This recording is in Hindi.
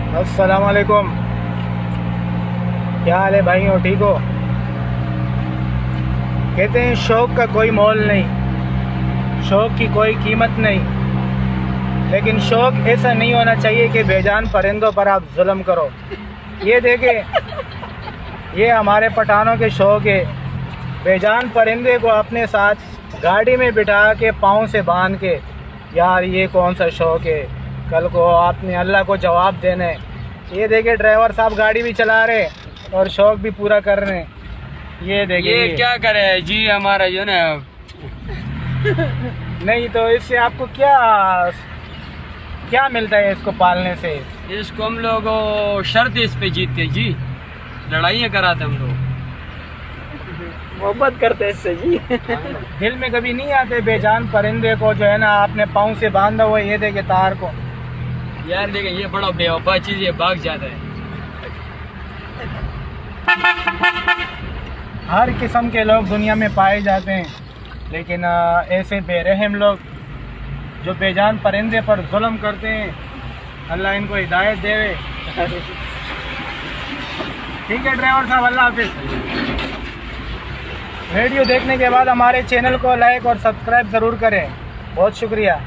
अस्सलाम वालेकुम। क्या हाल है भाई, हो ठीक हो? कहते हैं शौक़ का कोई मोल नहीं, शौक़ की कोई कीमत नहीं, लेकिन शौक़ ऐसा नहीं होना चाहिए कि बेजान परिंदों पर आप जुल्म करो। ये देखें, ये हमारे पठानों के शौक़ है। बेजान परिंदे को अपने साथ गाड़ी में बिठा के पाँव से बांध के, यार ये कौन सा शौक़ है? कल को आपने अल्लाह को जवाब देना है। ये देखे ड्राइवर साहब गाड़ी भी चला रहे और शौक़ भी पूरा कर रहे हैं। ये देखिए, ये क्या करे जी हमारा जो ना नहीं तो इससे आपको क्या क्या मिलता है इसको पालने से? इसको हम लोग शर्त इस पे जीतते जी, लड़ाइयाँ कराते हम लोग, मोहब्बत करते हैं इससे जी। दिल में कभी नहीं आते बेजान परिंदे को जो है ना आपने पाँव से बांधा हुआ, ये देखे तार को। यार लेकिन ये बड़ा बेवफा चीज़, ये भाग जाता है। हर किस्म के लोग दुनिया में पाए जाते हैं, लेकिन ऐसे बेरहम लोग जो बेजान परिंदे पर जुल्म करते हैं, अल्लाह इनको हिदायत देवे। ठीक है ड्राइवर साहब, अल्लाह हाफिज़। वीडियो देखने के बाद हमारे चैनल को लाइक और सब्सक्राइब ज़रूर करें। बहुत शुक्रिया।